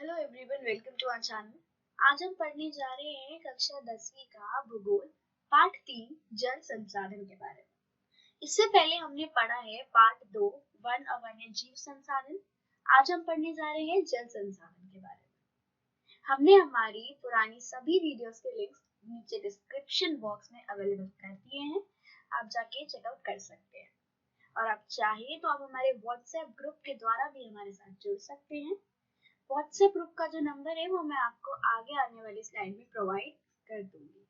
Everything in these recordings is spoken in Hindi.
Hello everyone, welcome to our channel. आज हम पढ़ने जा रहे हैं कक्षा 10वीं का भूगोल पाठ 3 जल संसाधन के बारे में। इससे पहले हमने पढ़ा है पाठ 2 वन और वन्य जीव संसाधन। आज हम पढ़ने जा रहे हैं जल संसाधन के बारे में। हमने हमारी पुरानी सभी वीडियोस के लिंक्स नीचे डिस्क्रिप्शन बॉक्स में अवेलेबल कर दिए हैं, आप जाके चेकआउट कर सकते हैं। और आप चाहे तो आप हमारे व्हाट्सएप ग्रुप के द्वारा भी हमारे साथ जुड़ सकते हैं। व्हाट्सएप ग्रुप का जो नंबर है वो मैं आपको आगे आने वाली स्लाइड में प्रोवाइड कर दूंगी।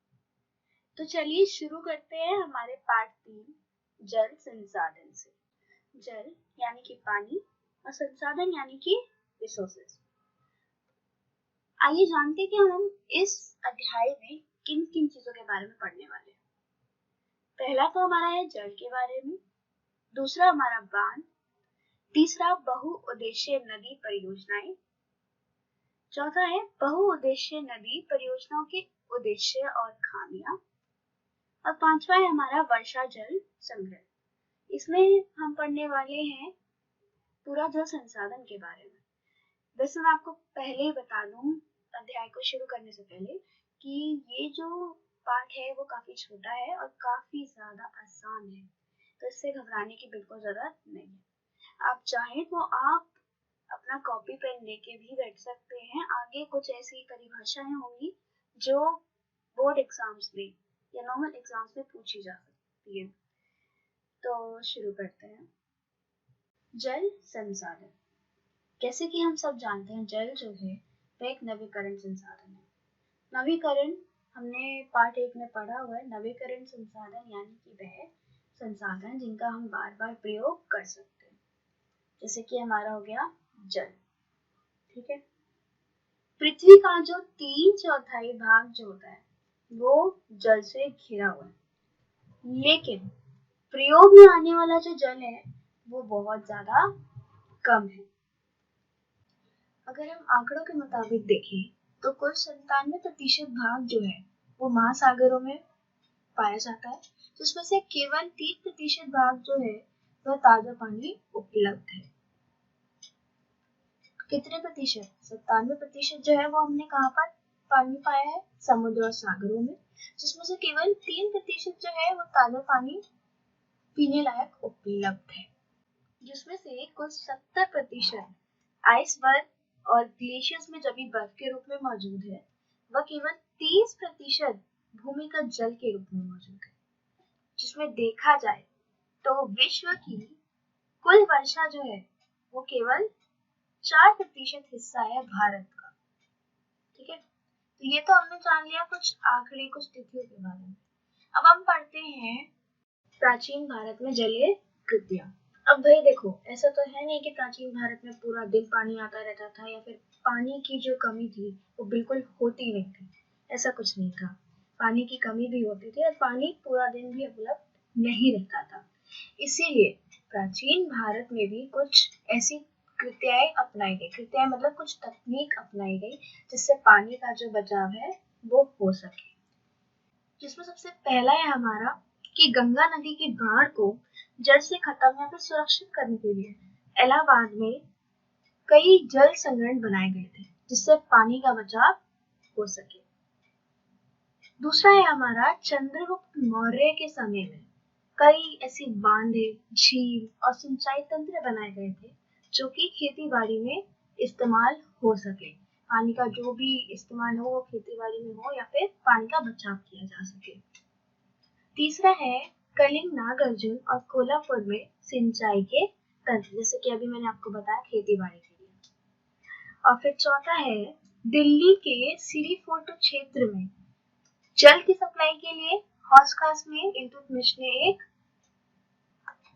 तो चलिए शुरू करते हैं हमारे पार्ट 3 जल संसाधन से। जल यानी कि पानी और संसाधन यानी कि रिसोर्सेज। आइए जानते हैं कि हम इस अध्याय में किन किन चीजों के बारे में पढ़ने वाले हैं। पहला तो हमारा है जल के बारे में, दूसरा हमारा बांध, तीसरा बहुउद्देशीय नदी परियोजनाएं, चौथा है बहुउद्देशीय नदी परियोजनाओं के उद्देश्य और खामियां, और पांचवा है हमारा वर्षा जल संग्रह। इसमें हम पढ़ने वाले हैं पूरा जल संसाधन के बारे में। वैसे मैं आपको पहले ही बता दूं अध्याय को शुरू करने से पहले कि ये जो पाठ है वो काफी छोटा है और काफी ज्यादा आसान है, तो इससे घबराने की बिल्कुल जरूरत नहीं है। आप चाहें तो आप अपना कॉपी पेन लेके भी बैठ सकते हैं। आगे कुछ ऐसी परिभाषाएं होंगी जो बोर्ड एग्जाम्स में या नॉर्मल एग्जाम्स में पूछी जा सकती है। तो शुरू करते हैं। जल संसाधन। जैसे कि हम सब जानते हैं, जल जो है वह एक नवीकरण संसाधन है। नवीकरण हमने पार्ट 1 में पढ़ा हुआ है। नवीकरण संसाधन यानी कि वह संसाधन जिनका हम बार बार प्रयोग कर सकते हैं, जैसे कि हमारा हो गया जल। ठीक है। पृथ्वी का जो 3/4 भाग जो होता है वो जल से घिरा हुआ है, लेकिन प्रयोग में आने वाला जो जल है वो बहुत ज्यादा कम है। अगर हम आंकड़ों के मुताबिक देखें तो कुल 97% भाग जो है वो महासागरों में पाया जाता है, जिसमें से केवल 3% भाग जो है वह ताजा पानी उपलब्ध है। कितने प्रतिशत? 97% जो है वो हमने कहाँ पर पानी पाया है? समुद्र और सागरों में, जिसमें से केवल 3% जो है वो ताजा पानी पीने लायक उपलब्ध है। जिसमें से कुल 70% आइसबर्ग और ग्लेशियर्स में जमी बर्फ के रूप में मौजूद है, वह केवल 30% भूमिगत जल के रूप में मौजूद है। जिसमें देखा जाए तो विश्व की कुल वर्षा जो है वो केवल 4% हिस्सा है भारत का। ठीक है, तो ये तो हमने जान लिया कुछ आंकड़े, कुछ तिथियों के बारे में। अब हम पढ़ते हैं प्राचीन भारत में जलीय कृतियां। अब भाई देखो, ऐसा तो है नहीं कि प्राचीन भारत में पूरा दिन पानी आता रहता था या फिर पानी की जो कमी थी वो बिल्कुल होती नहीं थी। ऐसा कुछ नहीं था, पानी की कमी भी होती थी और पानी पूरा दिन भी उपलब्ध नहीं रहता था। इसीलिए प्राचीन भारत में भी कुछ ऐसी कृत्याएं अपनाई गई। कृत्याएं मतलब कुछ तकनीक अपनाई गई जिससे पानी का जो बचाव है वो हो सके। जिसमें सबसे पहला है हमारा कि गंगा नदी की बाढ़ को जड़ से खत्म या फिर सुरक्षित करने के लिए इलाहाबाद में कई जल संग्रहण बनाए गए थे जिससे पानी का बचाव हो सके। दूसरा है हमारा चंद्रगुप्त मौर्य के समय में कई ऐसी बांधे, झील और सिंचाई तंत्र बनाए गए थे जो कि खेती बाड़ी में इस्तेमाल हो सके। पानी का जो भी इस्तेमाल हो वो खेती बाड़ी में हो या फिर पानी का बचाव किया जा सके। तीसरा है कलिंग, नागार्जुन और कोल्हापुर में सिंचाई के तंत्र, जैसे कि अभी मैंने आपको बताया खेती बाड़ी के लिए। और फिर चौथा है दिल्ली के सिरीफोर्ट क्षेत्र में जल की सप्लाई के लिए हौस खास में इल्तुतमिश ने एक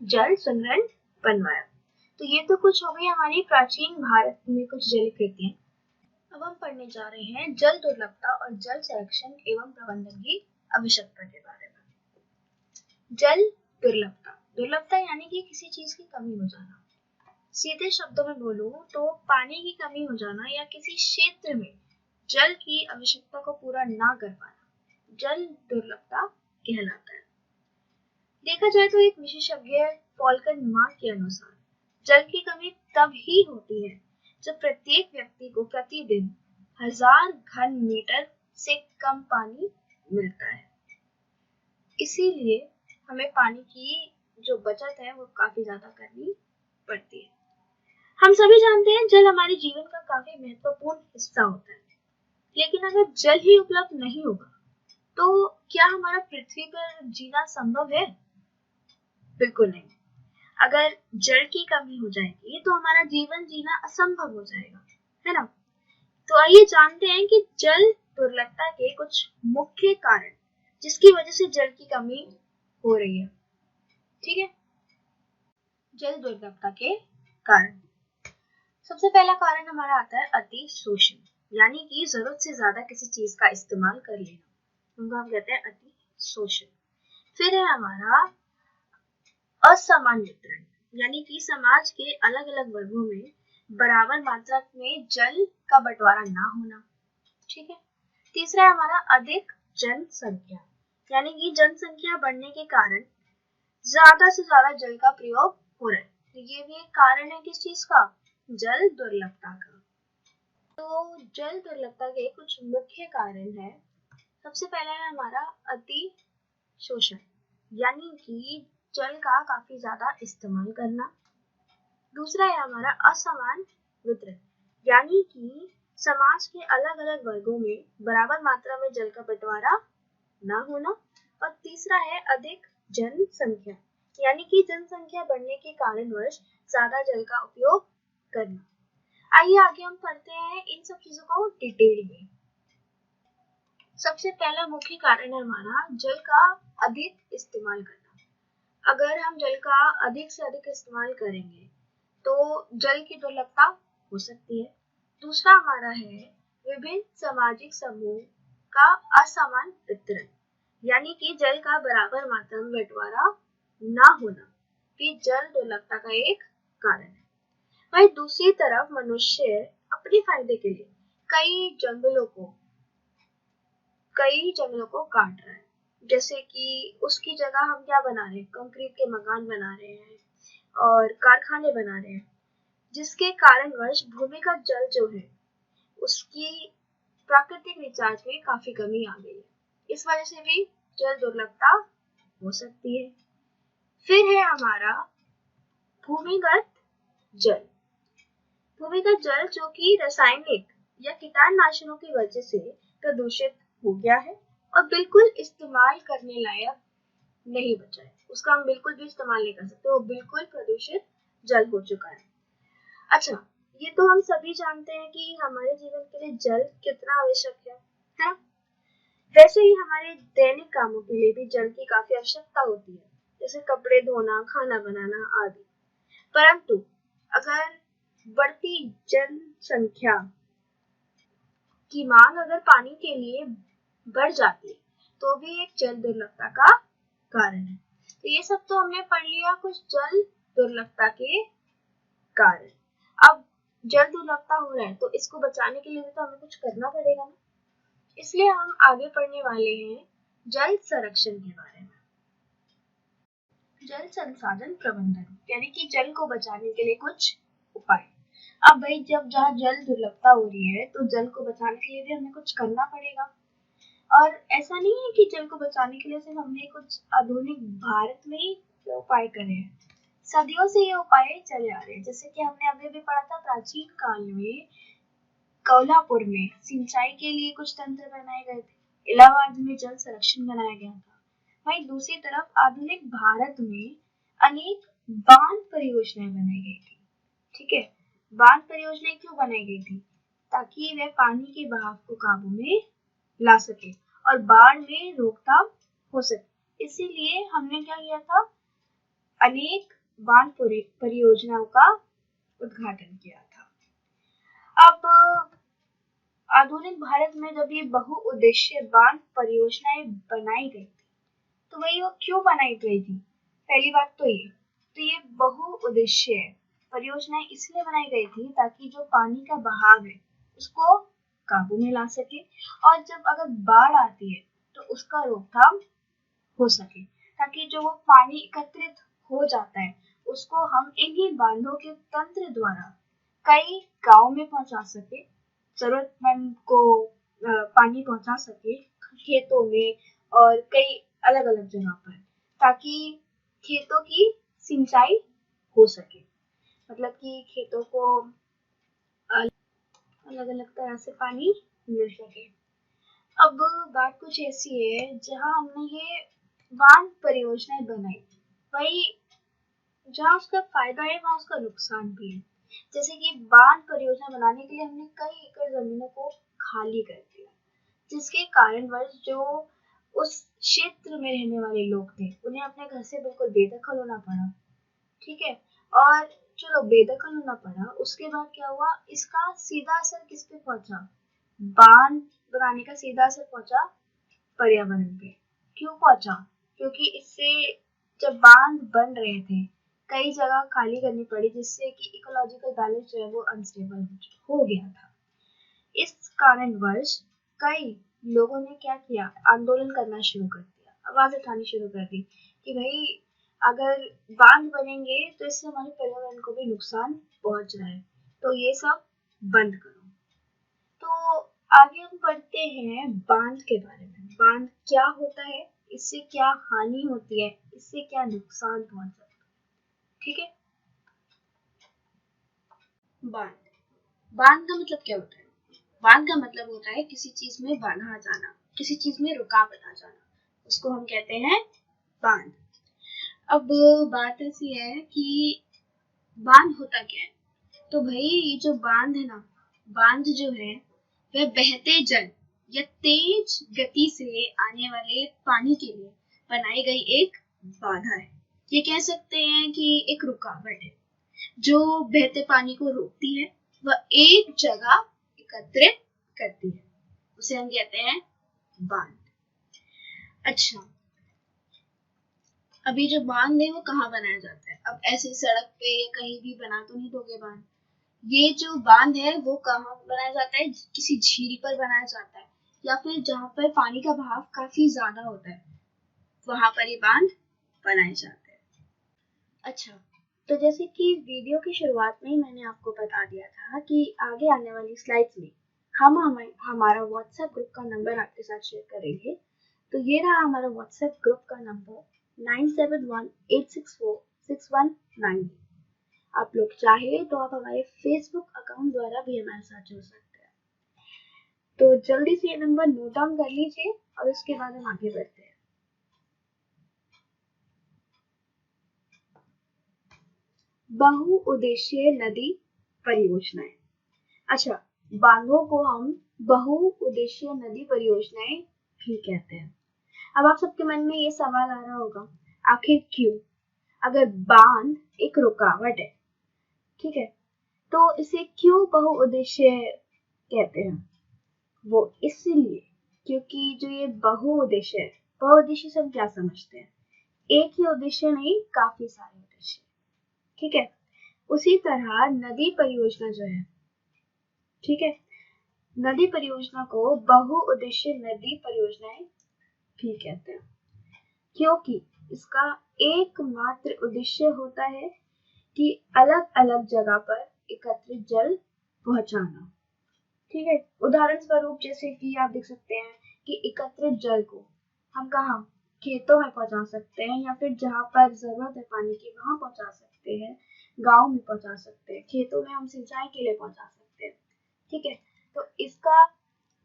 जल संग्रहण बनवाया। तो ये तो कुछ हो गई हमारी प्राचीन भारत में कुछ जल कृतियां। अब हम पढ़ने जा रहे हैं जल दुर्लभता और जल संरक्षण एवं प्रबंधन की आवश्यकता के बारे में। जल दुर्लभता। दुर्लभता यानी कि किसी चीज की कमी हो जाना। सीधे शब्दों में बोलूं तो पानी की कमी हो जाना या किसी क्षेत्र में जल की आवश्यकता को पूरा ना कर पाना जल दुर्लभता कहलाता है। देखा जाए तो एक विशेषज्ञ फॉल्कन मार्क के अनुसार जल की कमी तब ही होती है जब प्रत्येक व्यक्ति को प्रतिदिन 1000 घन मीटर से कम पानी मिलता है। इसीलिए हमें पानी की जो बचत है वो काफी ज्यादा करनी पड़ती है। हम सभी जानते हैं जल हमारे जीवन का काफी महत्वपूर्ण हिस्सा होता है, लेकिन अगर जल ही उपलब्ध नहीं होगा तो क्या हमारा पृथ्वी पर जीना संभव है? बिल्कुल नहीं। अगर जल की कमी हो जाएगी तो हमारा जीवन जीना असंभव हो जाएगा, है ना? तो आइए जानते हैं कि जल दुर्लभता के कुछ मुख्य कारण जिसकी वजह से जल की कमी हो रही है। ठीक है, जल दुर्लभता के कारण। सबसे पहला कारण हमारा आता है अति शोषण, यानी कि जरूरत से ज्यादा किसी चीज का इस्तेमाल कर लेना, उनको हम कहते हैं अति शोषण। फिर है हमारा असमान वितरण, यानी कि समाज के अलग अलग वर्गों में बराबर मात्रा में जल का बंटवारा ना होना। ठीक है। तीसरा है हमारा अधिक जनसंख्या, यानी कि जनसंख्या बढ़ने के कारण ज्यादा से ज्यादा जल का प्रयोग हो रहा है। तो ये भी एक कारण है किस चीज का? जल दुर्लभता का। तो जल दुर्लभता के कुछ मुख्य कारण है। सबसे पहला है हमारा अति शोषण, यानी कि जल का काफी ज्यादा इस्तेमाल करना। दूसरा है हमारा असमान वितरण, यानी कि समाज के अलग अलग वर्गों में बराबर मात्रा में जल का बंटवारा ना होना। और तीसरा है अधिक जनसंख्या, यानी कि जनसंख्या बढ़ने के कारणवश ज्यादा जल का उपयोग करना। आइए आगे हम पढ़ते हैं इन सब चीजों को डिटेल में। सबसे पहला मुख्य कारण है हमारा जल का अधिक इस्तेमाल करना। अगर हम जल का अधिक से अधिक इस्तेमाल करेंगे तो जल की दुर्लभता हो सकती है। दूसरा हमारा है विभिन्न सामाजिक समूह का असमान वितरण, यानी कि जल का बराबर मात्रा में बंटवारा ना होना भी जल दुर्लभता का एक कारण है। वहीं दूसरी तरफ मनुष्य अपने फायदे के लिए कई जंगलों को काट रहा है, जैसे कि उसकी जगह हम क्या बना रहे हैं? कंक्रीट के मकान बना रहे हैं और कारखाने बना रहे हैं, जिसके कारणवश भूमिगत जल जो है उसकी प्राकृतिक रिचार्ज में काफी कमी आ गई है। इस वजह से भी जल दुर्लभता हो सकती है। फिर है हमारा भूमिगत जल। भूमिगत जल जो कि रासायनिक या कीटनाशकों की वजह से प्रदूषित हो गया है और बिल्कुल इस्तेमाल करने लायक नहीं बचा है। उसका हम बिल्कुल भी इस्तेमाल नहीं कर सकते, वो बिल्कुल प्रदूषित जल हो चुका है। अच्छा, ये तो हम सभी जानते हैं कि हमारे जीवन के लिए जल कितना आवश्यक है ना? वैसे ही हमारे दैनिक कामों के लिए भी जल की काफी आवश्यकता होती है, जैसे कपड़े धोना, खाना बनाना आदि। परंतु अगर बढ़ती जनसंख्या की मांग अगर पानी के लिए बढ़ जाती है तो भी एक जल दुर्लभता का कारण है। तो ये सब तो हमने पढ़ लिया कुछ जल दुर्लभता के कारण। अब जल दुर्लभता हो रहा है तो इसको बचाने के लिए भी तो हमें कुछ करना पड़ेगा ना, इसलिए हम आगे पढ़ने वाले हैं जल संरक्षण के बारे में। जल संसाधन प्रबंधन, यानी कि जल को बचाने के लिए कुछ उपाय। अब भाई जब जहाँ जल दुर्लभता हो रही है तो जल को बचाने के लिए भी हमें कुछ करना पड़ेगा। और ऐसा नहीं है कि जल को बचाने के लिए सिर्फ हमने कुछ आधुनिक भारत में ही उपाय करे हैं, सदियों से ये उपाय चले आ रहे हैं। जैसे कि हमने अभी भी पढ़ा था, प्राचीन काल में कोल्हापुर में सिंचाई के लिए कुछ तंत्र बनाए गए थे, इलाहाबाद में जल संरक्षण बनाया गया था। वहीं दूसरी तरफ आधुनिक भारत में अनेक बांध परियोजनाएं बनाई गई थी। ठीक है, बांध परियोजनाएं क्यों बनाई गई थी? ताकि वह पानी के बहाव को काबू में ला सके और बाढ़ में रोकथाम हो सके। इसीलिए हमने क्या किया था? अनेक बांध परियोजनाओं का उद्घाटन किया था। अब आधुनिक भारत में जब ये बहुउद्देशीय बांध परियोजनाएं बनाई गई थी तो वही वो क्यों बनाई गई थी? पहली बात तो ये बहुउद्देशीय परियोजनाएं इसलिए बनाई गई थी ताकि जो पानी का बहाव है उसको काबू में ला सके और जब अगर बाढ़ आती है तो उसका रोकथाम हो सके, ताकि जो वो पानी एकत्रित हो जाता है उसको हम इन्हीं बांधों के तंत्र द्वारा कई गांव में पहुंचा सके, जरूरतमंद को पानी पहुंचा सके खेतों में और कई अलग अलग जगह पर, ताकि खेतों की सिंचाई हो सके। मतलब कि खेतों को अलग अलग तरह से पानी मिल सके। अब बात कुछ ऐसी है, जहां हमने ये बांध परियोजनाएं बनाई, वही जहाँ उसका फायदा है वहाँ उसका नुकसान भी है। जैसे कि बांध परियोजना बनाने के लिए हमने कई एकड़ जमीनों को खाली कर दिया, जिसके कारणवश जो उस क्षेत्र में रहने वाले लोग थे उन्हें अपने घर से बिल्कुल बेदखल होना पड़ा। ठीक है, और चलो बेदखल होना पड़ा, उसके बाद क्या हुआ, इसका सीधा असर किस पे पहुंचा, बांध बनाने का सीधा असर पहुंचा पर्यावरण पे। क्यों पहुंचा, क्योंकि इससे जब बांध बन रहे थे कई जगह खाली करनी पड़ी, जिससे कि इकोलॉजिकल बैलेंस जो है वो अनस्टेबल हो गया था। इस कारणवश कई लोगों ने क्या किया, आंदोलन करना शुरू कर दिया, आवाज उठानी शुरू कर दी कि भाई अगर बांध बनेंगे तो इससे हमारे पर्यावरण को भी नुकसान पहुंच रहा है, तो ये सब बंद करो। तो आगे हम पढ़ते हैं बांध के बारे में। बांध क्या होता है, इससे क्या हानि होती है, इससे क्या नुकसान पहुंच सकता है। ठीक है, बांध बांध का मतलब क्या होता है? बांध का मतलब होता है किसी चीज में बांधा जाना, किसी चीज में रुकावट आ जाना, उसको हम कहते हैं बांध। अब बात ऐसी है कि बांध होता क्या है। तो भाई ये जो बांध है ना, बांध जो है वह बहते जल या तेज गति से आने वाले पानी के लिए बनाई गई एक बाधा है। ये कह सकते हैं कि एक रुकावट है जो बहते पानी को रोकती है, वह एक जगह एकत्रित करती है, उसे हम कहते हैं बांध। अच्छा, अभी जो बांध है वो कहाँ बनाया जाता है? अब ऐसे सड़क पे या कहीं भी बना तो नहीं दोगे बांध। ये जो बांध है वो कहाँ बनाया जाता है? किसी झील पर बनाया जाता है, या फिर जहाँ पर पानी का बहाव काफी ज्यादा होता है वहां पर ये बांध बनाए जाते हैं। अच्छा, तो जैसे कि वीडियो की शुरुआत में ही मैंने आपको बता दिया था कि आगे आने वाली स्लाइड्स में हम हमारा व्हाट्सएप ग्रुप का नंबर आपके साथ शेयर करेंगे। तो ये रहा हमारा व्हाट्सएप ग्रुप का नंबर 9718646198। आप लोग चाहे तो आप हमारे फेसबुक अकाउंट द्वारा भी हमारे साथ जुड़ सकते हैं। तो जल्दी से ये नंबर नोट डाउन कर लीजिए और उसके बाद हम आगे बढ़ते हैं। बहुउद्देशीय नदी परियोजनाएं। अच्छा, बांधों को हम बहुउद्देशीय नदी परियोजनाएं भी कहते हैं। अब आप सबके मन में ये सवाल आ रहा होगा, आखिर क्यों? अगर बांध एक रुकावट है, ठीक है, तो इसे क्यों बहुउद्देशीय कहते हैं? वो इसलिए क्योंकि जो ये बहुउद्देश्य है, बहुउद्देश्य से हम क्या समझते हैं? एक ही उद्देश्य नहीं, काफी सारे उद्देश्य। ठीक है, उसी तरह नदी परियोजना जो है, ठीक है, नदी परियोजना को बहुउद्देश्य नदी परियोजनाएं भी कहते हैं, क्योंकि इसका एकमात्र उद्देश्य होता है कि अलग अलग जगह पर एकत्रित जल पहुंचाना। ठीक है, उदाहरण स्वरूप जैसे कि आप देख सकते हैं कि एकत्रित जल को हम कहाँ, खेतों में पहुंचा सकते हैं, या फिर जहाँ पर जरूरत है पानी की वहां पहुंचा सकते हैं, गांव में पहुंचा सकते हैं, खेतों में हम सिंचाई के लिए पहुंचा सकते हैं। ठीक है, तो इसका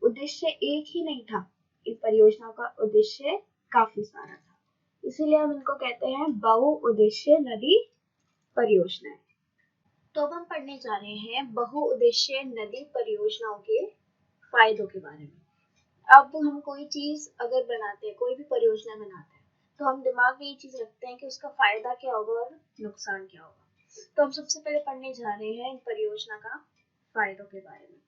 उद्देश्य एक ही नहीं था, इस परियोजना का उद्देश्य काफी सारा था, इसीलिए हम इनको कहते हैं बहुउद्देशीय नदी परियोजनाएं। तो अब हम पढ़ने जा रहे हैं बहुउद्देशीय नदी परियोजनाओं के फायदों के बारे में। अब हम कोई चीज अगर बनाते हैं, कोई भी परियोजना बनाते हैं, तो हम दिमाग में ये चीज रखते हैं कि उसका फायदा क्या होगा और नुकसान क्या होगा। तो हम सबसे पहले पढ़ने जा रहे हैं इन परियोजना का फायदों के बारे में।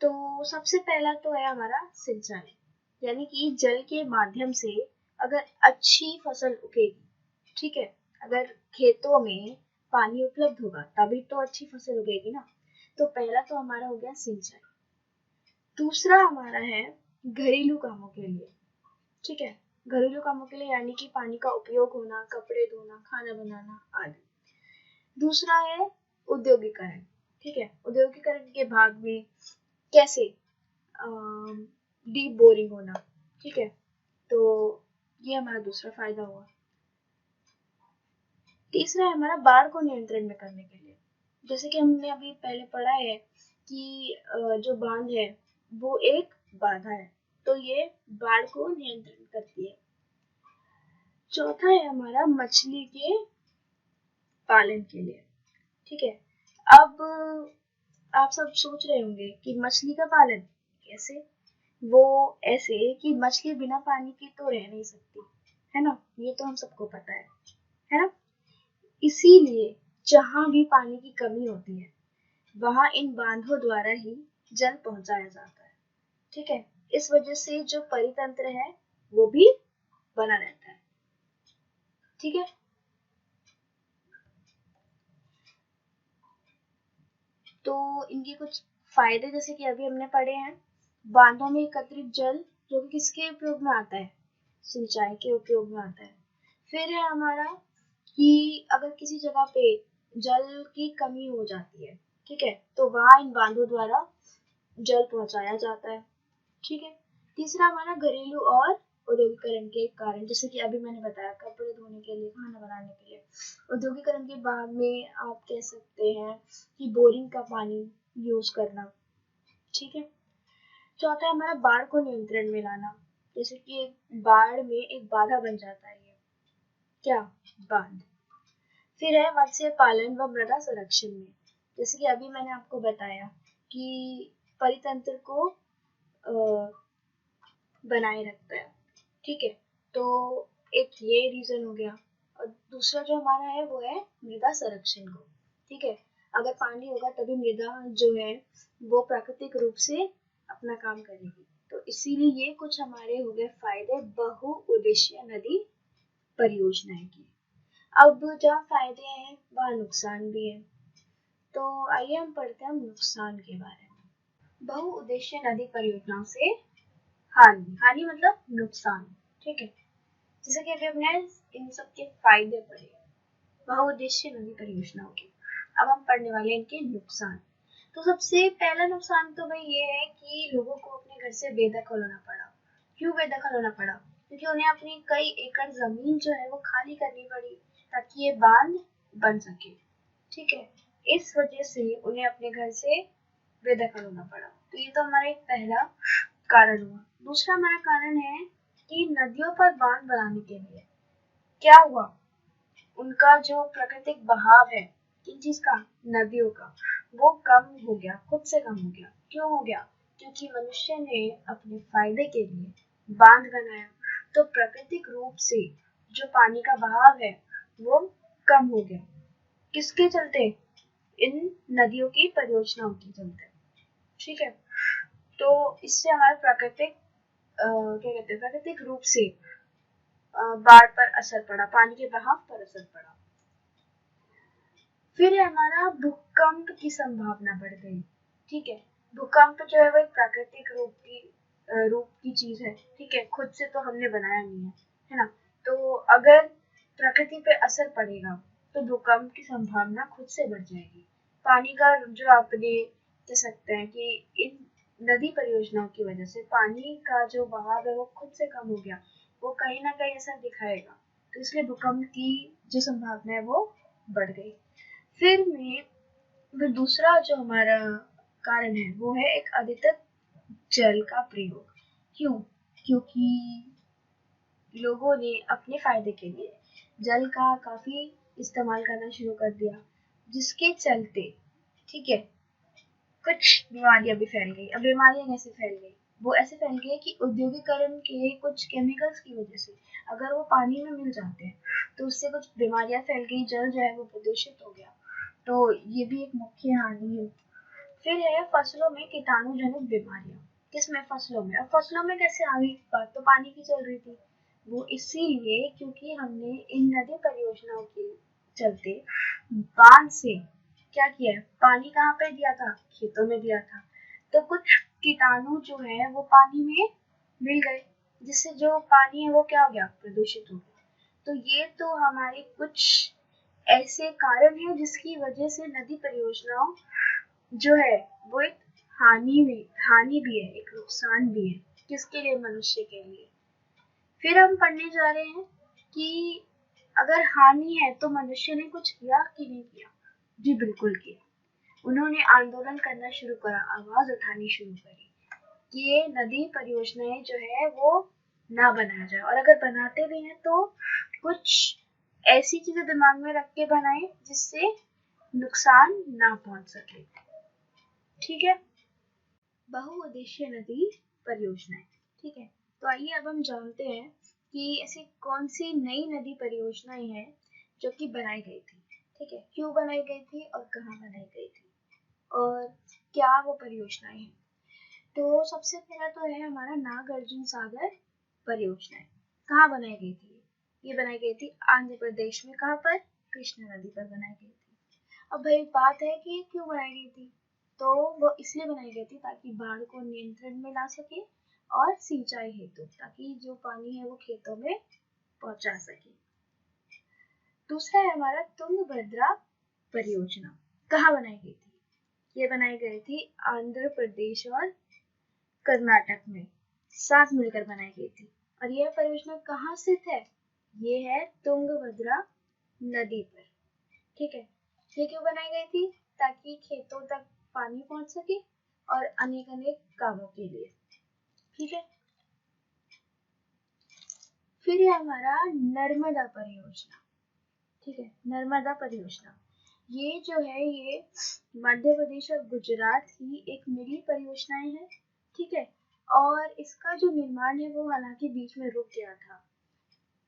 तो सबसे पहला तो है हमारा सिंचाई, यानी कि जल के माध्यम से अगर अच्छी फसल उगेगी, ठीक है, अगर खेतों में पानी उपलब्ध होगा तभी तो अच्छी फसल उगेगी ना। तो पहला तो हमारा हो गया सिंचाई। दूसरा हमारा है घरेलू कामों के लिए, ठीक है, घरेलू कामों के लिए यानी कि पानी का उपयोग होना, कपड़े धोना, खाना बनाना आदि। दूसरा है औद्योगिकरण, ठीक है। औद्योगिकरण के भाग में कैसे डीप बोरिंग होना, ठीक है, तो ये हमारा दूसरा फायदा हुआ। तीसरा है हमारा बाढ़ को नियंत्रण में करने के लिए। जैसे कि हमने अभी पहले पढ़ा है कि जो बांध है वो एक बाधा है, तो ये बाढ़ को नियंत्रण करती है। चौथा है हमारा मछली के पालन के लिए, ठीक है। अब आप सब सोच रहे होंगे कि मछली का पालन कैसे? वो ऐसे कि मछली बिना पानी के तो रह नहीं सकती, है ना, ये तो हम सबको पता है ना। इसीलिए जहां भी पानी की कमी होती है वहां इन बांधों द्वारा ही जल पहुंचाया जाता है, ठीक है। इस वजह से जो परितंत्र है वो भी बना रहता है, ठीक है। तो इनके कुछ फायदे जैसे कि अभी हमने पढ़े हैं, बांधों में एकत्रित जल जो कि किसके उपयोग में आता है? सिंचाई के उपयोग में आता है। फिर है हमारा कि अगर किसी जगह पे जल की कमी हो जाती है, ठीक है, तो वहां इन बांधों द्वारा जल पहुंचाया जाता है, ठीक है। तीसरा हमारा घरेलू और औद्योगिकरण के कारण, जैसे कि अभी मैंने बताया कपड़े धोने के लिए, खाना बनाने के लिए। औद्योगिकरण के बाद में आप कह सकते हैं कि बोरिंग का पानी यूज करना, ठीक है। चौथा है हमारा बाढ़ को नियंत्रण में लाना, जैसे कि एक बाढ़ में एक बाधा बन जाता है ये, क्या? बांध। फिर है मत्स्य पालन व मृदा संरक्षण में, जैसे कि अभी मैंने आपको बताया कि परितंत्र को बनाए रखता है, ठीक है। तो एक ये रीजन हो गया। और दूसरा जो हमारा है वो है मृदा संरक्षण को, ठीक है। अगर पानी होगा तभी मृदा जो है वो प्राकृतिक रूप से अपना काम करेगी। तो इसीलिए ये कुछ हमारे हो गए फायदे बहुउद्देशीय नदी परियोजनाएं की। अब जहाँ फायदे हैं वहाँ नुकसान भी है, तो आइए हम पढ़ते हैं नुकसान के बारे में। बहुउद्देशीय नदी परियोजनाओं से हानि मतलब नुकसान, ठीक है। जैसे कि अभी हमने इन सब के फायदे पढ़े बहुउद्देशीय नदी परियोजनाओं के, अब हम पढ़ने वाले हैं इनके नुकसान। तो सबसे पहला नुकसान तो भाई ये है कि लोगों को अपने घर से बेदखल होना पड़ा। क्यों बेदखल होना पड़ा? क्योंकि उन्हें अपनी कई एकड़ जमीन जो है वो खाली करनी पड़ी ताकि ये बांध बन सके, ठीक है। इस वजह से उन्हें अपने घर से बेदखल होना पड़ा। तो ये तो हमारा एक पहला कारण हुआ। दूसरा हमारा कारण है कि नदियों पर बांध बनाने के लिए क्या हुआ, उनका जो प्राकृतिक बहाव है किन चीज का, नदियों का, वो कम हो गया, खुद से कम हो गया। क्यों हो गया? क्योंकि मनुष्य ने अपने फायदे के लिए बांध बनाया, तो प्राकृतिक रूप से जो पानी का बहाव है वो कम हो गया। किसके चलते? इन नदियों की परियोजनाओं के चलते, ठीक है। तो इससे हमारा प्राकृतिक क्या कहते हैं, प्राकृतिक रूप से बाढ़ पर असर पड़ा, पानी के बहाव पर असर पड़ा। फिर है हमारा भूकंप की संभावना बढ़ गई, ठीक है। भूकंप जो है वो एक प्राकृतिक रूप की चीज है, ठीक है, खुद से तो हमने बनाया नहीं है ना। तो अगर प्रकृति पे असर पड़ेगा तो भूकंप की संभावना खुद से बढ़ जाएगी। पानी का जो आपने कह सकते हैं कि इन नदी परियोजनाओं की वजह से पानी का जो बहाव है वो खुद से कम हो गया, वो कहीं ना कहीं असर दिखाएगा, तो इसलिए भूकंप की जो संभावना है वो बढ़ गई। फिर दूसरा जो हमारा कारण है वो है एक अधिकतर जल का प्रयोग। क्यों? क्योंकि लोगों ने अपने फायदे के लिए जल का काफी इस्तेमाल करना शुरू कर दिया, जिसके चलते, ठीक है, कुछ बीमारियां भी फैल गई। अब बीमारियां कैसे फैल गई? वो ऐसे फैल गई कि औद्योगिकरण के कुछ केमिकल्स की वजह से अगर वो पानी में मिल जाते हैं तो उससे कुछ बीमारियां फैल गई, जल जो है वो प्रदूषित हो गया। तो ये भी एक मुख्य हानि है। फिर है फसलों में कीटाणु जनित बीमारियां। किसमें? फसलों में। अब फसलों में कैसे आ गई? बात तो पानी की चल रही थी। वो इसीलिए क्योंकि हमने इन नदी परियोजनाओं के चलते बांध से क्या किया है, पानी कहाँ पे दिया था? खेतों में दिया था। तो कुछ कीटाणु जो है वो पानी में मिल गए, जिससे जो पानी है वो क्या हो गया? प्रदूषित हो गया। तो ये तो हमारे कुछ ऐसे कारण हैं जिसकी वजह से नदी परियोजनाओं जो है वो एक हानि भी है, एक नुकसान भी है। किसके लिए? मनुष्य के लिए। फिर हम पढ़ने जा रहे हैं कि अगर हानि है तो मनुष्य ने कुछ किया कि नहीं किया? जी बिल्कुल किया। उन्होंने आंदोलन करना शुरू करा, आवाज उठानी शुरू करी कि ये नदी परियोजनाएं जो है वो ना बनाया जाए, और अगर बनाते भी हैं तो कुछ ऐसी चीजें दिमाग में रख के बनाए जिससे नुकसान ना पहुंच सके। ठीक है, बहुउद्देशीय नदी परियोजनाएं। ठीक है, तो आइए अब हम जानते हैं कि ऐसी कौन सी नई नदी परियोजनाएं हैं जो कि बनाई गई थी। ठीक है, क्यों बनाई गई थी और कहाँ बनाई गई थी और क्या वो परियोजनाएं हैं। तो सबसे पहला तो है हमारा नागार्जुन सागर परियोजना। कहाँ बनाई गई थी? ये बनाई गई थी आंध्र प्रदेश में। कहाँ पर? कृष्णा नदी पर बनाई गई थी। अब भाई बात है कि क्यों बनाई गई थी, तो वो इसलिए बनाई गई थी ताकि बाढ़ को नियंत्रण में ला सके और सिंचाई हेतु, ताकि जो पानी है वो खेतों में पहुंचा सके। दूसरा है हमारा तुंगभद्रा परियोजना। कहाँ बनाई गई थी? ये बनाई गई थी आंध्र प्रदेश और कर्नाटक में, साथ मिलकर बनाई गई थी। और यह परियोजना कहाँ स्थित है? ये है तुंगभद्रा नदी पर। ठीक है, ये क्यों बनाई गई थी? ताकि खेतों तक पानी पहुंच सके और अनेक अनेक कामों के लिए। ठीक है, फिर है हमारा नर्मदा परियोजना। ठीक है, नर्मदा परियोजना ये जो है ये मध्य प्रदेश और गुजरात की एक मिली परियोजनाएं है। ठीक है, और इसका जो निर्माण है वो हालांकि बीच में रुक गया था,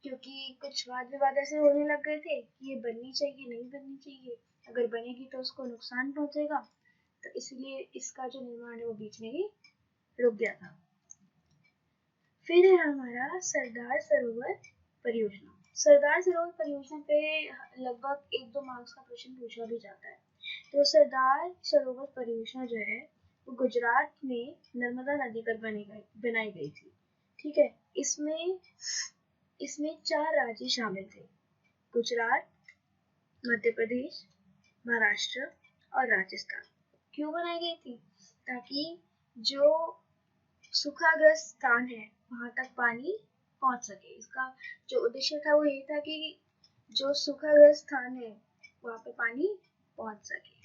क्योंकि कुछ वाद विवाद ऐसे होने लग गए थे कि ये बननी चाहिए नहीं बननी चाहिए, अगर बनेगी तो उसको नुकसान पहुंचेगा, तो इसलिए इसका जो निर्माण है वो बीच में ही रुक गया था। फिर है हमारा सरदार सरोवर परियोजना। सरदार सरोवर परियोजना पे लगभग 1-2 मार्क्स का क्वेश्चन पूछा भी जाता है। तो सरदार सरोवर परियोजना जो है वो गुजरात में नर्मदा नदी पर बनाई गई थी। ठीक है, इसमें 4 राज्य शामिल थे: गुजरात, मध्य प्रदेश, महाराष्ट्र और राजस्थान। क्यों बनाई गई थी? ताकि जो सूखाग्रस्त स्थान है वहां तक पानी पहुंच सके। इसका जो उद्देश्य था वो यही था कि जो सूखाग्रस्त स्थान है वहां पे पानी पहुंच सके।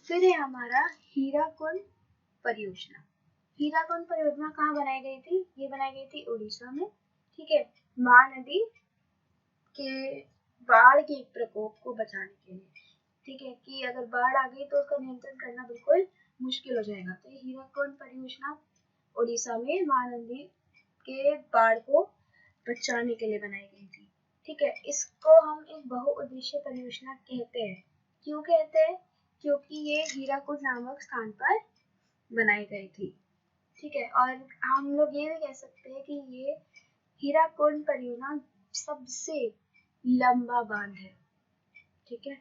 फिर है हमारा हीराकुंड परियोजना। हीराकुंड परियोजना कहाँ बनाई गई थी? ये बनाई गई थी उड़ीसा में। ठीक है, महानदी के बाढ़ के प्रकोप को बचाने के लिए। ठीक है, कि अगर बाढ़ आ गई तो उसका नियंत्रण करना बिल्कुल मुश्किल हो जाएगा। तो ये हीराकुंड परियोजना उड़ीसा में महानदी के बाढ़ को बचाने के लिए बनाई गई थी। ठीक है, इसको हम एक बहुउद्देशीय परियोजना कहते हैं। क्यों कहते हैं? क्योंकि ये हीराकुंड नामक स्थान पर बनाई गई थी। ठीक है, और हम लोग ये भी कह सकते हैं कि ये हीराकुंड परियोजना सबसे लंबा बांध है। ठीक है,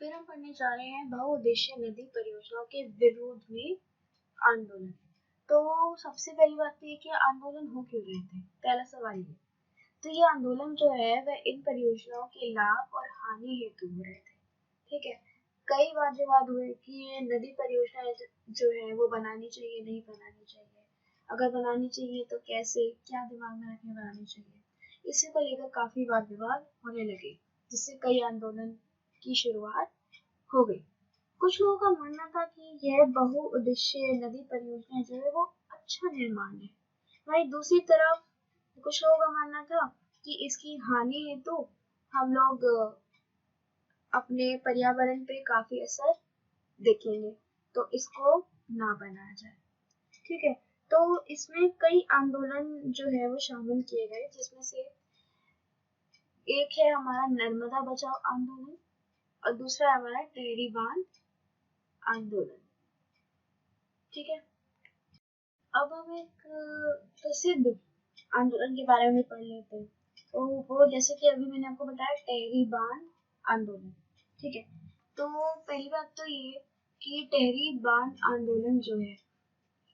फिर हम पढ़ने जा रहे हैं बहुउद्देशीय नदी परियोजनाओं के विरोध में आंदोलन। तो सबसे पहली बात तो ये कि आंदोलन हो क्यों रहे थे, पहला सवाल ये। तो ये आंदोलन जो है वह इन परियोजनाओं के लाभ और हानि हेतु हो रहे थे। ठीक है, कई वाद विवाद हुए कि ये नदी परियोजना जो है वो बनानी चाहिए नहीं बनानी चाहिए, अगर बनानी चाहिए तो कैसे, क्या दिमाग में रख के बनानी चाहिए। इसी को लेकर काफी वाद विवाद होने लगे, जिससे कई आंदोलन की शुरुआत हो गई। कुछ लोगों का मानना था कि यह बहुउद्देशीय नदी परियोजना जो है वो अच्छा निर्माण है, वहीं दूसरी तरफ कुछ लोगों का मानना था कि इसकी हानि हेतु हम लोग अपने पर्यावरण पे काफी असर देखेंगे, तो इसको ना बनाया जाए। ठीक है, तो इसमें कई आंदोलन जो है वो शामिल किए गए, जिसमें से एक है हमारा नर्मदा बचाओ आंदोलन और दूसरा है हमारा टेहरी बांध आंदोलन। ठीक है, अब हम एक प्रसिद्ध आंदोलन के बारे में पढ़ लेते हैं। तो वो जैसे कि अभी मैंने आपको बताया टेहरी बांध आंदोलन। ठीक है, तो पहली बात तो ये कि टेहरी बांध आंदोलन जो है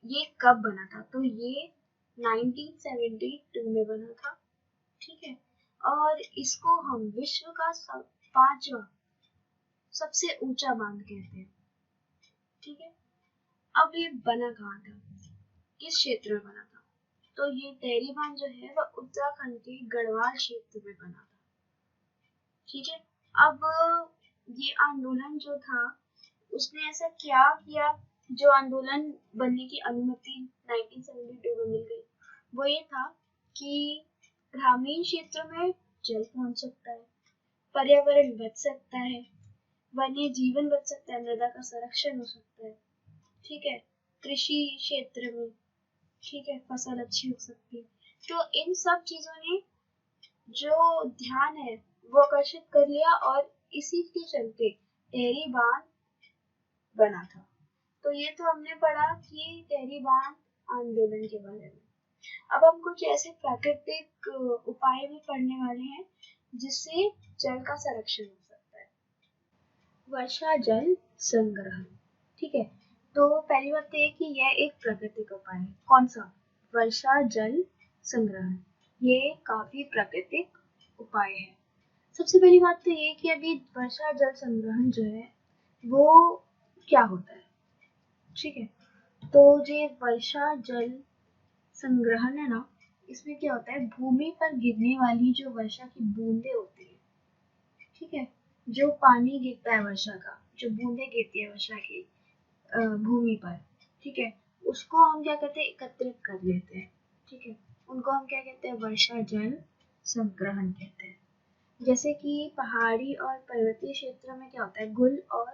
ये कब बना था? तो ये 1972 में बना था। ठीक है, और इसको हम विश्व का 5वां सबसे ऊंचा बांध कहते हैं। ठीक है, अब ये बना कहाँ था, किस क्षेत्र में बना था? तो ये टेहरी बांध जो है वह उत्तराखंड के गढ़वाल क्षेत्र में बना था। ठीक है, अब ये आंदोलन जो था उसने ऐसा क्या किया जो आंदोलन बनने की अनुमति 1972 में मिल गई? वो ये था कि ग्रामीण क्षेत्र में जल पहुंच सकता है, पर्यावरण बच सकता है, वन्य जीवन बच सकता है, मृदा का संरक्षण हो सकता है। ठीक है, कृषि क्षेत्र में, ठीक है, फसल अच्छी हो सकती है। तो इन सब चीजों ने जो ध्यान है वो आकर्षित कर लिया और इसी के चलते टेहरी बांध बना था। तो ये तो हमने पढ़ा कि टेहरी बांध आंदोलन के बारे में। अब हम कुछ ऐसे प्राकृतिक उपाय भी पढ़ने वाले हैं जिससे जल का संरक्षण हो सकता है। वर्षा जल संग्रहण। ठीक है, तो पहली बात तो ये कि यह एक प्राकृतिक उपाय है। कौन सा? वर्षा जल संग्रहण। ये काफी प्राकृतिक उपाय है। सबसे पहली बात तो ये कि अभी वर्षा जल संग्रहण जो है वो क्या होता है। ठीक है, तो जो वर्षा जल संग्रहण है ना, इसमें क्या होता है, भूमि पर गिरने वाली जो वर्षा की बूंदें होती है, ठीक है, जो पानी गिरता है वर्षा का, जो बूंदें गिरती है वर्षा की भूमि पर, ठीक है, उसको हम क्या करते हैं, एकत्रित कर लेते हैं। ठीक है, उनको हम क्या कहते हैं, वर्षा जल संग्रहण कहते हैं। जैसे कि पहाड़ी और पर्वतीय क्षेत्र में क्या होता है, गुल और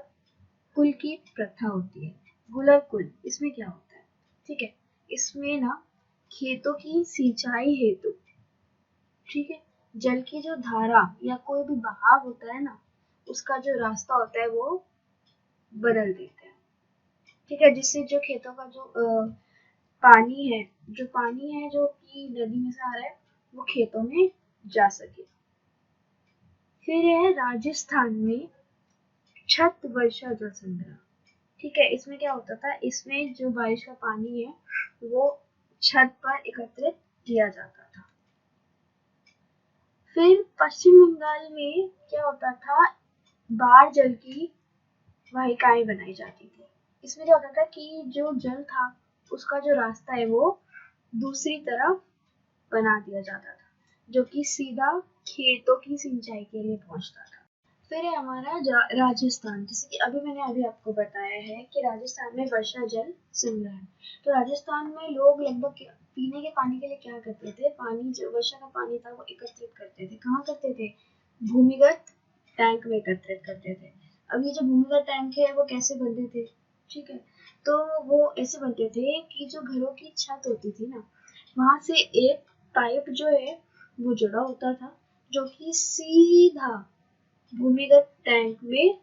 कुल की प्रथा होती है। गुल और कुल, इसमें क्या होता है, ठीक है, इसमें ना खेतों की सिंचाई हेतु, ठीक है, जल की जो धारा या कोई भी बहाव होता है ना, उसका जो रास्ता होता है वो बदल देते हैं। ठीक है, जिससे जो खेतों का जो पानी है, जो कि नदी में से आ रहा है, वो खेतों में जा सके। फिर है राजस्थान में छत वर्षा जल संग्रह। ठीक है, इसमें क्या होता था, इसमें जो बारिश का पानी है वो छत पर एकत्रित किया जाता था। फिर पश्चिम बंगाल में क्या होता था, बाढ़ जल की वाहिकाएं बनाई जाती थी। इसमें क्या होता था कि जो जल था उसका जो रास्ता है वो दूसरी तरफ बना दिया जाता था, जो कि सीधा खेतों की सिंचाई के लिए पहुंचता था। फिर है हमारा राजस्थान, जैसे कि मैंने अभी आपको बताया है कि राजस्थान में वर्षा जल संग्रहण। तो राजस्थान में लोग लगभग पीने के पानी के लिए क्या करते थे, पानी जो वर्षा का पानी था वो एकत्रित करते थे। कहाँ करते थे? भूमिगत टैंक में एकत्रित करते थे। अब ये जो भूमिगत टैंक है वो कैसे बनते थे? ठीक है, तो वो ऐसे बनते थे कि जो घरों की छत होती थी ना, वहां से एक पाइप जो है वो जुड़ा होता था, जो कि सीधा भूमिगत टैंक में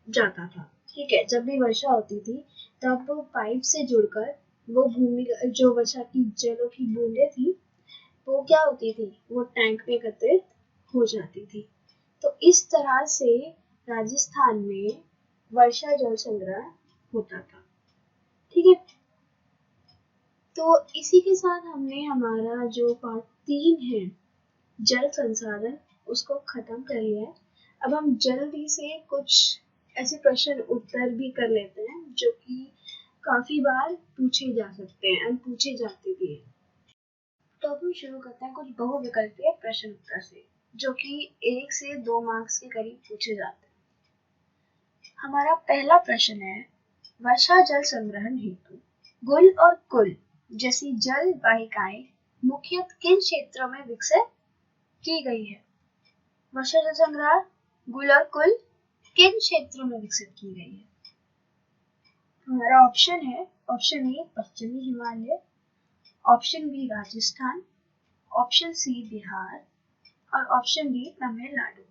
जाता था। ठीक है, जब भी वर्षा होती थी तब वो पाइप से जुड़कर वो भूमिगत जो वर्षा की जलों की बूंदें थी वो क्या होती थी, वो टैंक में एकत्रित हो जाती थी। तो इस तरह से राजस्थान में वर्षा जल संग्रह होता था। ठीक है, तो इसी के साथ हमने हमारा जो पार्ट 3 है जल संसाधन उसको खत्म कर लिया है। अब हम जल्दी से कुछ ऐसे प्रश्न उत्तर भी कर लेते हैं जो कि काफी बार पूछे जा सकते हैं और पूछे जाते भी हैं। तो अब हम शुरू करते हैं कुछ बहुविकल्पीय प्रश्न उत्तर से, जो कि 1 से 2 मार्क्स के करीब पूछे जाते हैं। हमारा पहला प्रश्न है, वर्षा जल संग्रहण हेतु गुल और कुल जैसी जल वाहिकाएं मुख्यतः किन क्षेत्रों में विकसित की गई है? वर्षा जल संग्रह गुल और कुल किन क्षेत्रों में विकसित की गई है? हमारा ऑप्शन है, ऑप्शन ए पश्चिमी Himalaya, option B Rajasthan, option C Bihar और ऑप्शन डी तमिलनाडु।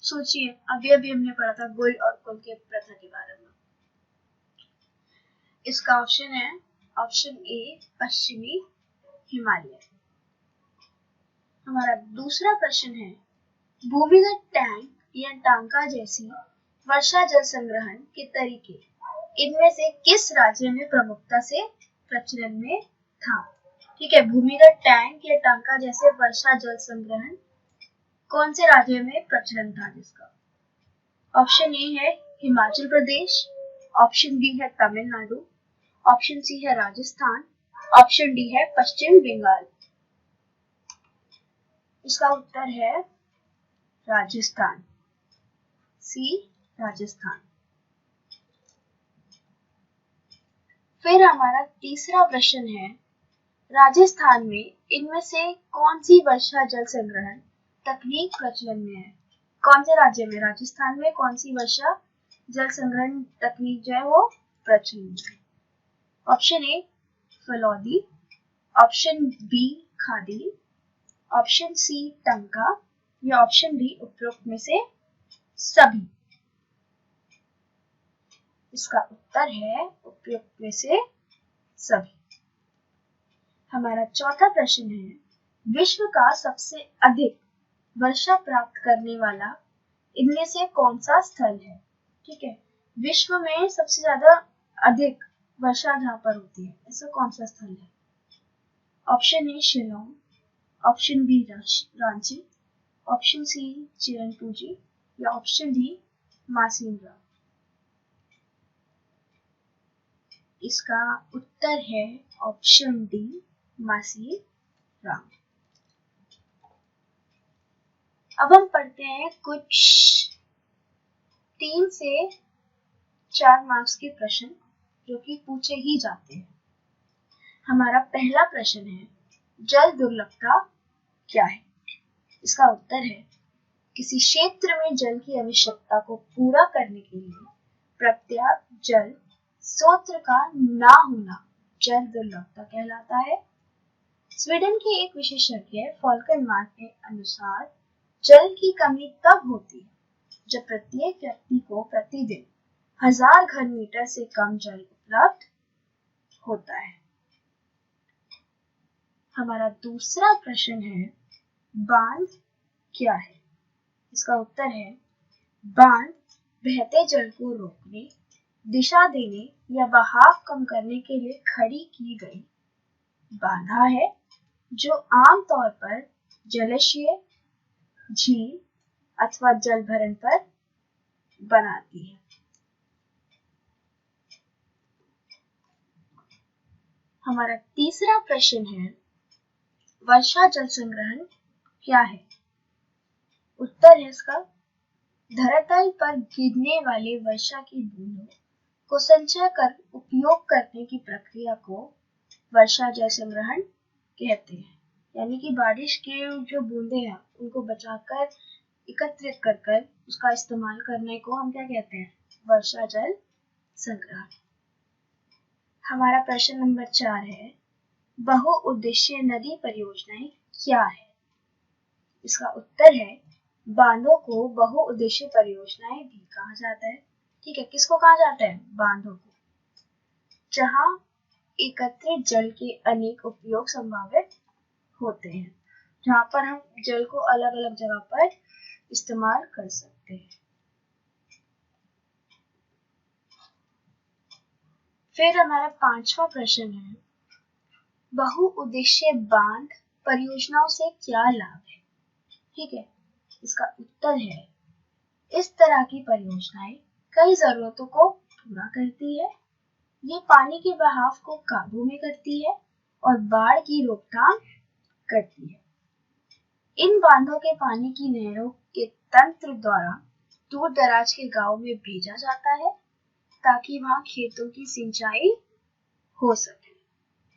सोचिए, अभी अभी हमने पढ़ा था गुल और कुल के प्रथा के बारे में। इसका ऑप्शन है ऑप्शन ए पश्चिमी हिमालय। हमारा दूसरा प्रश्न है, भूमिगत टैंक या टांका जैसी वर्षा जल संग्रहण के तरीके इनमें से किस राज्य में प्रमुखता से प्रचलन में था? ठीक है, भूमिगत टैंक या टांका जैसे वर्षा जल संग्रहण कौन से राज्य में प्रचलन था जिसका? ऑप्शन ए है हिमाचल प्रदेश, ऑप्शन बी है तमिलनाडु, ऑप्शन सी है राजस्थान, ऑप्शन डी है पश्चिम बंगाल। इसका उत्तर है राजस्थान, सी राजस्थान। फिर हमारा तीसरा प्रश्न है, राजस्थान में इनमें से कौन सी वर्षा जल संग्रहण तकनीक प्रचलन में है? कौन से राज्य में, राजस्थान में कौन सी वर्षा जल संग्रहण तकनीक जो है वो प्रचलन में है? Option A Phalodi, option B khadi, option C tanka या ऑप्शन डी उपरोक्त में से सभी। इसका उत्तर है उपयुक्त में से सभी। हमारा चौथा प्रश्न है, विश्व का सबसे अधिक वर्षा प्राप्त करने वाला इनमें से कौन सा स्थल है? ठीक है, विश्व में सबसे ज्यादा अधिक वर्षा जहाँ पर होती है, ऐसा कौन सा स्थल है? Option A Shillong, option B Ranchi, option C Cherrapunji या ऑप्शन डी मासिंगा। इसका उत्तर है ऑप्शन डी मासीराम। अब हम पढ़ते हैं कुछ 3 से 4 मार्क्स के प्रश्न जो कि पूछे ही जाते हैं। हमारा पहला प्रश्न है, जल दुर्लभता क्या है? इसका उत्तर है, किसी क्षेत्र में जल की आवश्यकता को पूरा करने के लिए पर्याप्त जल स्रोत का ना होना जल दुर्लभता कहलाता है। स्वीडन के एक विशेषज्ञ फॉल्कनमार्क के अनुसार जल की कमी तब होती है जब प्रत्येक व्यक्ति को प्रतिदिन 1000 घन मीटर से कम जल उपलब्ध होता है। हमारा दूसरा प्रश्न है, बांध क्या है? इसका उत्तर है, बांध बहते जल को रोकने, दिशा देने या बहाव कम करने के लिए खड़ी की गई बाधा है जो आमतौर पर जलाशय, झील अथवा जल भरण पर बनाती है। हमारा तीसरा प्रश्न है, वर्षा जल संग्रहण क्या है? उत्तर है इसका, धरातल पर गिरने वाले वर्षा की बूंदों को संचय कर उपयोग करने की प्रक्रिया को वर्षा जल संग्रहण कहते हैं। यानी कि बारिश के जो बूंदे हैं उनको बचाकर एकत्रित कर उसका इस्तेमाल करने को हम क्या कहते हैं? वर्षा जल संग्रहण। हमारा प्रश्न नंबर 4 है, बहुउद्देशीय नदी परियोजनाएं क्या है? इसका उत्तर है, बांधों को बहुउद्देशीय परियोजनाएं भी कहा जाता है। ठीक है, किसको कहा जाता है? बांधों को, जहां एकत्रित जल के अनेक उपयोग संभावित होते हैं, जहां पर हम जल को अलग अलग जगह पर इस्तेमाल कर सकते हैं। फिर हमारा 5वां प्रश्न है, बहुउद्देशीय बांध परियोजनाओं से क्या लाभ है? ठीक है, इसका उत्तर है, इस तरह की परियोजनाएं कई जरूरतों को पूरा करती है। ये पानी के बहाव को काबू में करती है और बाढ़ की रोकथाम करती है। इन बांधों के पानी की नहरों के तंत्र द्वारा दूर दराज के गांव में भेजा जाता है ताकि वहां खेतों की सिंचाई हो सके।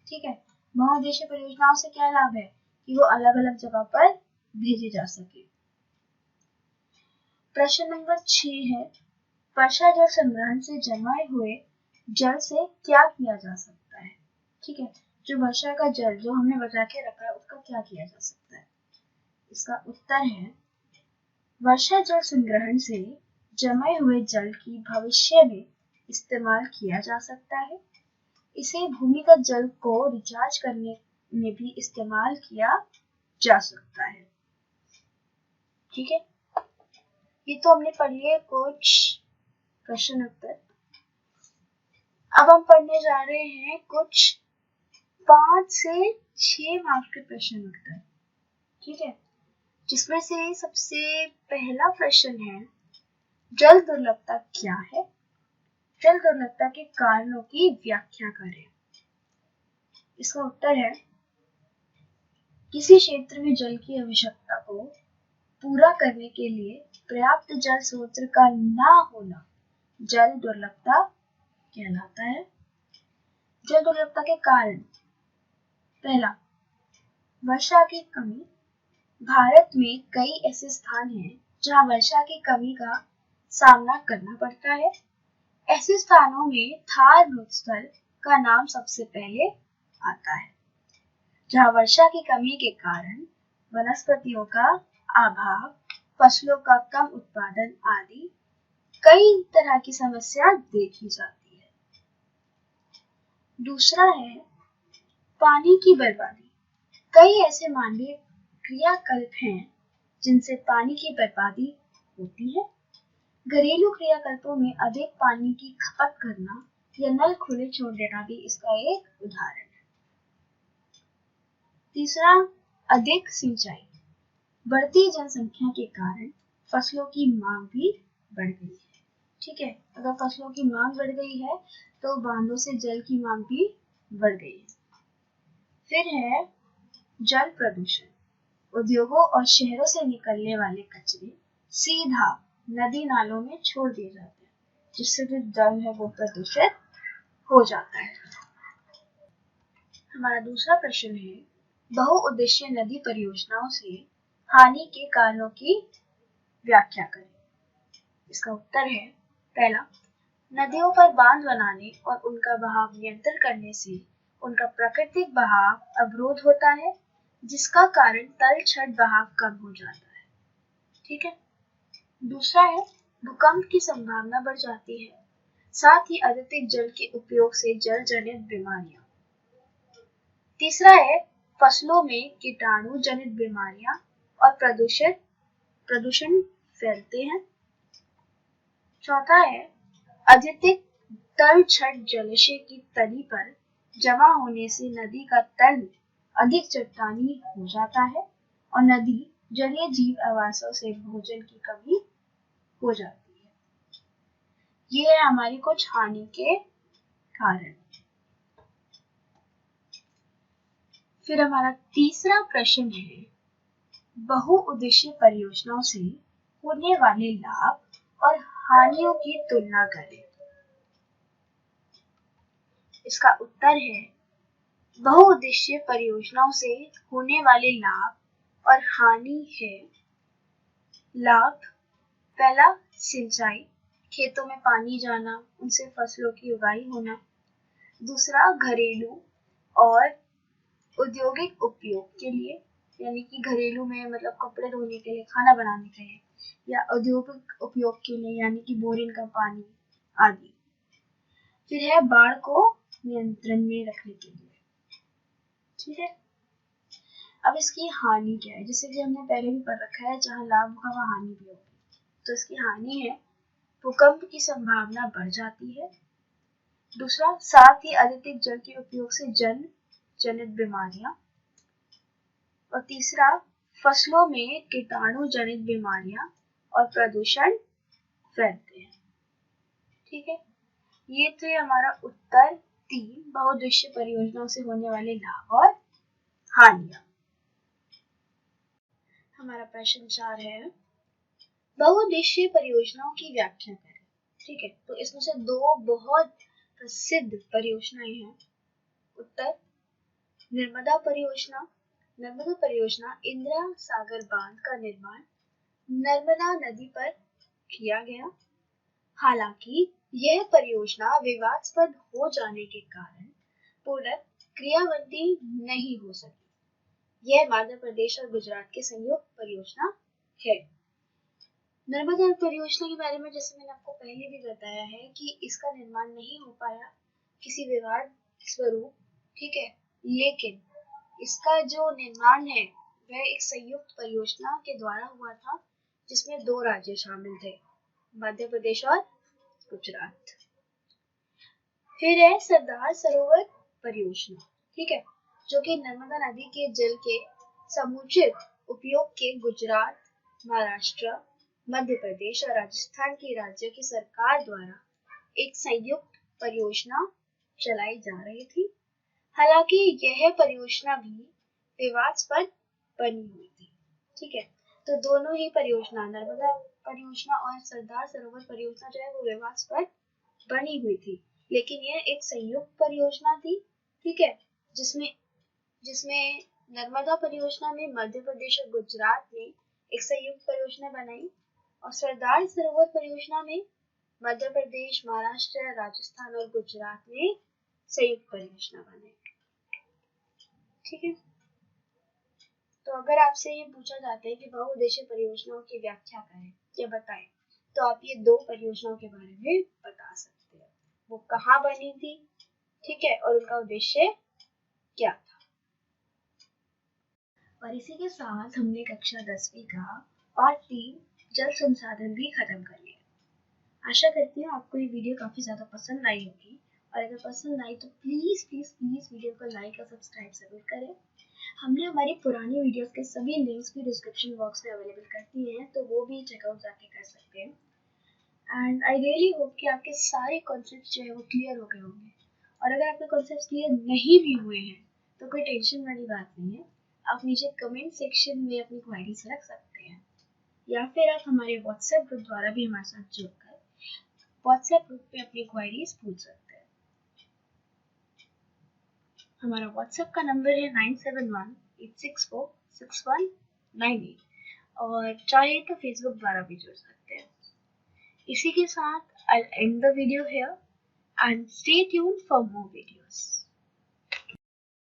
ठीक है, बहुउद्देशीय परियोजनाओं से क्या लाभ है कि वो अलग अलग जगह पर भेजे जा सके। प्रश्न नंबर 6 है, वर्षा जल संग्रहण से जमाए हुए जल से क्या किया जा सकता है? ठीक है, जो वर्षा का जल जो हमने बचा के रखा है उसका क्या किया जा सकता है? इसका उत्तर है, वर्षा जल संग्रहण से जमे हुए जल की भविष्य में इस्तेमाल किया जा सकता है। इसे भूमिगत जल को रिचार्ज करने में भी इस्तेमाल किया जा सकता है। ठीक है, ये तो हमने पढ़ लिए कुछ प्रश्न उत्तर। अब हम पढ़ने जा रहे हैं कुछ 5 से 6 मार्क्स के प्रश्न उत्तर। ठीक है, जिसमें से सबसे पहला प्रश्न है, जल दुर्लभता क्या है? जल दुर्लभता के कारणों की व्याख्या करें। इसका उत्तर है किसी क्षेत्र में जल की आवश्यकता को पूरा करने के लिए पर्याप्त जल स्रोत का ना होना जल दुर्लभता कहलाता है। जल दुर्लभता के कारण, पहला, वर्षा की कमी। भारत में कई ऐसे स्थान हैं जहां वर्षा की कमी का सामना करना पड़ता है। ऐसे स्थानों में थार मरुस्थल का नाम सबसे पहले आता है, जहां वर्षा की कमी के कारण वनस्पतियों का अभाव, फसलों का कम उत्पादन आदि कई तरह की समस्या देखी जाती है। दूसरा है पानी की बर्बादी। कई ऐसे मानवीय क्रियाकल्प हैं जिनसे पानी की बर्बादी होती है। घरेलू क्रियाकल्पों में अधिक पानी की खपत करना या नल खुले छोड़ देना भी इसका एक उदाहरण है। तीसरा, अधिक सिंचाई। बढ़ती जनसंख्या के कारण फसलों की मांग भी बढ़ गई है। ठीक है, अगर फसलों की मांग बढ़ गई है तो बांधों से जल की मांग भी बढ़ गई है। फिर है जल प्रदूषण। उद्योगों और शहरों से निकलने वाले कचरे सीधा नदी नालों में छोड़ दिए जाते हैं, जिससे जो जल है वो प्रदूषित हो जाता है। हमारा दूसरा प्रश्न है बहुउद्देशीय नदी परियोजनाओं से हानि के कारणों की व्याख्या करें। इसका उत्तर है पहला, नदियों पर बांध बनाने और उनका बहाव नियंत्रण करने से उनका प्राकृतिक बहाव अवरोध होता है, जिसका कारण तलछट बहाव कम हो जाता है। ठीक है। दूसरा है भूकंप की संभावना बढ़ जाती है, साथ ही अत्यधिक जल के उपयोग से जल जनित बीमारियां। तीसरा है फसलों में कीटाणु जनित बीमारियां और प्रदूषण फैलते हैं। चौथा है अत्यधिक तलछट जलाशय की तली पर जमा होने से नदी का तल अधिक चट्टानी हो जाता है और नदी जलीय जीव आवासों से भोजन की कमी हो जाती है। ये है हमारी कुछ हानि के कारण। फिर हमारा तीसरा प्रश्न है बहुउद्देशीय परियोजनाओं से होने वाले लाभ और हानियों की तुलना करें। इसका उत्तर है बहुउद्देशीय परियोजनाओं से होने वाले लाभ और हानि है। लाभ, पहला सिंचाई, खेतों में पानी जाना, उनसे फसलों की उगाई होना। दूसरा घरेलू और औद्योगिक उपयोग के लिए, यानी कि घरेलू में मतलब कपड़े धोने के लिए, खाना बनाने के लिए, या औद्योगिक उपयोग के लिए यानी कि बोरिंग का पानी आदि। फिर है बाढ़ को नियंत्रण में रखने के लिए। ठीक है। अब इसकी हानि क्या है, जैसे कि हमने पहले भी पढ़ रखा है, जहाँ लाभ होगा वहाँ हानि भी होगी। तो इसकी हानि है भूकंप की संभावना बढ़ जाती है। दूसरा, साथ ही अत्यधिक जल के उपयोग से जल जनित बीमारियां। और तीसरा, फसलों में कीटाणु जनित बीमारियां और प्रदूषण फैलते हैं। ठीक है, ये थे हमारा उत्तर 3, बहुउद्देशीय परियोजनाओं से होने वाले लाभ और हानियां। हमारा प्रश्न 4 है बहुउद्देशीय परियोजनाओं की व्याख्या करें। ठीक है, तो इसमें से 2 बहुत प्रसिद्ध परियोजनाएं हैं। उत्तर, नर्मदा परियोजना। नर्मदा परियोजना इंदिरा सागर बांध का निर्माण नर्मदा नदी पर किया गया। हालांकि यह परियोजना विवादास्पद हो जाने के कारण पूर्ण क्रियान्वित नहीं हो सकी। यह मध्य प्रदेश और गुजरात की संयुक्त परियोजना है। नर्मदा परियोजना के बारे में जैसे मैंने आपको पहले भी बताया है कि इसका निर्माण नहीं हो पाया किसी विवाद स्वरूप। ठीक है, लेकिन इसका जो निर्माण है वह एक संयुक्त परियोजना के द्वारा हुआ था, जिसमें 2 राज्य शामिल थे, मध्य प्रदेश और गुजरात। फिर है सरदार सरोवर परियोजना। ठीक है, जो कि नर्मदा नदी के जल के समुचित उपयोग के गुजरात, महाराष्ट्र, मध्य प्रदेश और राजस्थान की राज्य की सरकार द्वारा एक संयुक्त परियोजना चलाई जा रही थी। हालांकि यह परियोजना भी विवादास्पद बनी हुई थी। ठीक है, तो दोनों ही परियोजना, नर्मदा परियोजना और सरदार सरोवर परियोजना जो है वो विवादास्पद बनी हुई थी, लेकिन यह एक संयुक्त परियोजना थी। ठीक है, जिसमें जिसमें नर्मदा परियोजना में मध्य प्रदेश और गुजरात ने एक संयुक्त परियोजना बनाई और सरदार सरोवर परियोजना में मध्य प्रदेश, महाराष्ट्र, राजस्थान और गुजरात ने संयुक्त परियोजना बनाई। ठीक है, तो अगर आपसे ये पूछा जाता है कि बहुउद्देशीय परियोजनाओं की व्याख्या करें या बताएं, तो आप ये दो परियोजनाओं के बारे में बता सकते हैं। वो कहाँ बनी थी, ठीक है, और उनका उद्देश्य क्या था। और इसी के साथ हमने कक्षा 10वीं का पार्ट 3 जल संसाधन भी खत्म कर लिया। आशा करती हूँ आपको ये वीडियो काफी ज्यादा पसंद आई होगी, और अगर पसंद आई तो प्लीज प्लीज प्लीज वीडियो को लाइक और सब्सक्राइब जरूर करें। हमने हमारी पुरानी वीडियोस के सभी लिंक्स भी डिस्क्रिप्शन बॉक्स में अवेलेबल कर दिए हैं, तो वो भी चेकआउट जाके कर सकते हैं। एंड आई रियली होप कि आपके सारे कॉन्सेप्ट जो है वो क्लियर हो गए होंगे, और अगर आपके कॉन्सेप्ट क्लियर नहीं भी हुए हैं तो कोई टेंशन वाली बात नहीं है। आप नीचे कमेंट सेक्शन में अपनी क्वेरीज रख सकते हैं, या फिर आप हमारे व्हाट्सएप ग्रुप द्वारा भी हमारे साथ जुड़कर व्हाट्सएप ग्रुप पे अपनी क्वेरीज पूछ सकते हैं। हमारा व्हाट्सएप का नंबर है 9718646198, और चाहे तो फेसबुक द्वारा भी जुड़ सकते हैं। इसी के साथ I'll end the video here and stay tuned for more videos.